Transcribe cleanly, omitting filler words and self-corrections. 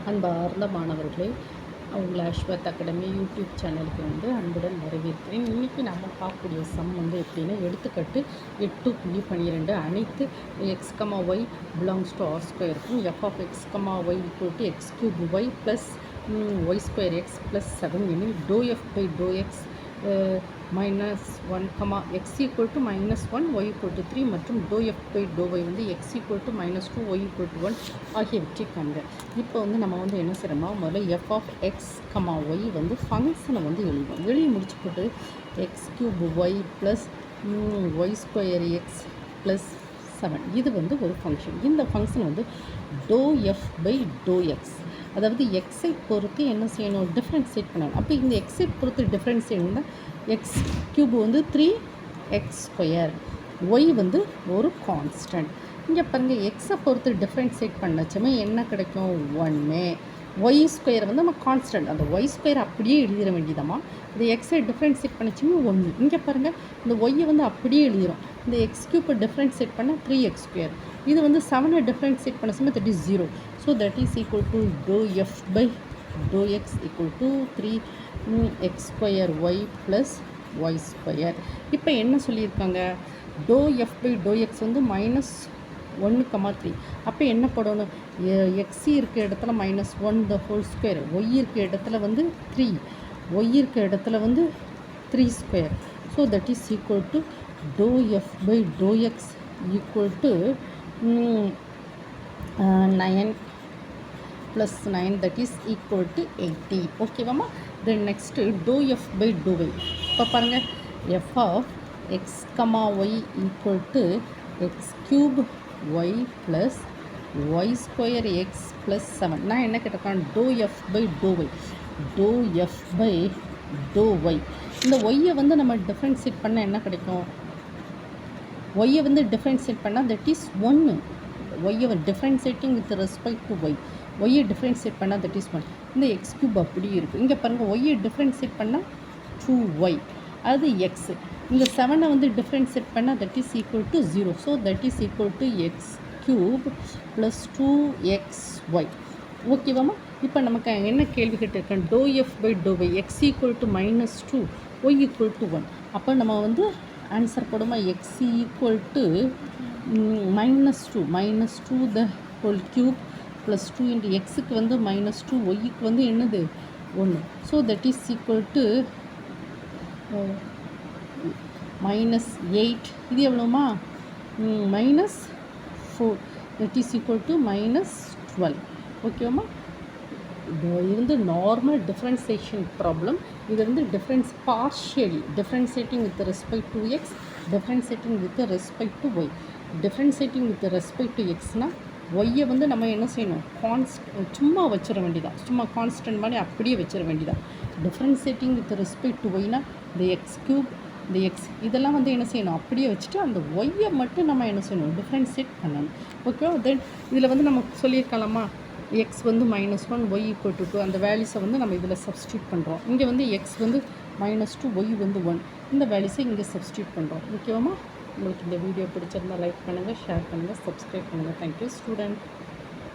அன்பார்ந்த மாணவர்களே, உங்களை அஸ்வத் அகாடமி யூடியூப் சேனலுக்கு அன்புடன் வரவேற்கிறேன். இன்றைக்கி நம்ம பார்க்கக்கூடிய சம் எப்படின்னா, எடுத்துக்காட்டு 8.12 அனைத்து x comma y belongs to R ஸ்கொயருக்கும் f of X comma y equal to X cube Y plus Y square X plus 7 எனில் doe F by to X -1, x equal to -1, y equal to 3 மற்றும் do F by do Y x equal to -2, y equal to 1 ஆகியவற்றை காண்க. இப்போ நம்ம என்ன செய்கிறோம்னா, முதல்ல F of X comma Y ஃபங்க்ஷனை எழுதுவோம். எழுதி முடிச்சு போட்டு X cube Y plus Y square X plus 7 இது ஒரு ஃபங்க்ஷன். இந்த function do F by to X, அதாவது எக்ஸை பொறுத்து என்ன செய்யணும், டிஃப்ரென்ஷியேட் பண்ணணும். அப்போ இந்த எக்ஸை பொறுத்து டிஃப்ரென்ஷியேட்னா x cube 3x square, y ஒரு கான்ஸ்டன்ட். இங்கே பாருங்கள், எக்ஸை பொறுத்து டிஃப்ரென்ஷியேட் பண்ணச்சுமே என்ன கிடைக்கும், 1. ஒய் ஸ்கொயர் நம்ம கான்ஸ்டன்ட், அந்த ஒய் ஸ்கொயர் அப்படியே எழுதிட வேண்டியதாம்மா. இந்த எக்ஸை டிஃப்ரென்ஷியேட் பண்ணிச்சுமே 1. இங்கே பாருங்கள், இந்த ஒய்யை அப்படியே எழுதிடும். இந்த எக்ஸ் கியூப்பை டிஃப்ரென்ஷியேட் பண்ண 3x ஸ்கொயர், இது 7 டிஃப்ரென்ஷியேட் பண்ண சமயம் that is 0. So that is equal to do F by to X equal to 3x square Y plus Y square. இப்போ என்ன சொல்லியிருக்காங்க, do F by to X -1, 3. அப்போ என்ன போடணும், எக்ஸ் இருக்க இடத்துல -1 த ஹோல் ஸ்கொயர், ஒய் இருக்க இடத்துல 3, ஒய் இருக்க இடத்துல 3 square. So that is equal to do F by to X equal to 9 + 9 that is equal to 80. ஓகேவாம்மா. Then next do F by do y. இப்போ பாருங்கள், f of X comma y equal to X cube Y plus Y square X plus 7. நான் என்ன கேட்டிருக்கேன், do F by do y, do F by do y. இந்த ஒய்யை நம்ம differentiate பண்ணால் என்ன கிடைக்கும், ஒய்யை டிஃப்ரென்ஷியேட் பண்ணால் தட் இஸ் 1. ஒய்யை differentiating with respect to y, ஒய்யை டிஃப்ரென்ஷியேட் பண்ணால் தட் இஸ் 1. இந்த எக்ஸ் கியூப் அப்படியே இருக்குது. இங்கே பாருங்கள், ஒய்யை டிஃப்ரென்ஷியேட் பண்ணால் 2y, அது எக்ஸு. இந்த 7 டிஃப்ரென்ஷியேட் பண்ணால் that is equal to 0. So that is equal to X cube plus 2xy. ஓகேவாம்மா. இப்போ நமக்கு என்ன கேள்வி கேட்டிருக்கேன், do F by do Y X equal to -2, Y equal to 1. அப்போ நம்ம ஆன்சர் போடுமா, X equal to -2 the whole cube plus 2 into எக்ஸுக்கு -2, ஒய்க்கு என்னது 1. So that is equal to -8. இது எவ்வளோமா, -4. That is equal to -12. ஓகேவாம்மா. இது நார்மல் டிஃப்ரென்சியேஷன் ப்ராப்ளம். இது partially differentiating with respect to x, differentiating with respect to y. Differentiating with respect to எக்ஸ்னால் ஒய்யை நம்ம என்ன செய்யணும், சும்மா வச்சிட வேண்டியதான், சும்மா கான்ஸ்டன்ட் மாதிரி அப்படியே வச்சிட வேண்டியதான். டிஃப்ரென்சியேட்டிங் வித் ரெஸ்பெக்ட் டு ஒய்னா இந்த எக்ஸ் கியூப், இந்த எக்ஸ் இதெல்லாம் என்ன செய்யணும், அப்படியே வச்சுட்டு அந்த ஒய்யை மட்டும் நம்ம என்ன செய்யணும், டிஃப்ரென்சியேட் பண்ணணும். ஓகேவா. தென் இதில் நம்ம சொல்லியிருக்கலாமா, எக்ஸ் -1, ஒய் ஈக்குவல் டு 2. அந்த வேல்யூஸை நம்ம இதில் சப்ஸ்டியூட் பண்ணுறோம். இங்கே எக்ஸ் -2, ஒய் 1. இந்த வேல்யூஸை இங்கே சப்ஸ்டியூட் பண்ணுறோம். ஓகேவாம்மா. உங்களுக்கு இந்த வீடியோ பிடிச்சிருந்தால் லைக் பண்ணுங்கள், ஷேர் பண்ணுங்கள், சப்ஸ்கிரைப் பண்ணுங்கள். Thank you student.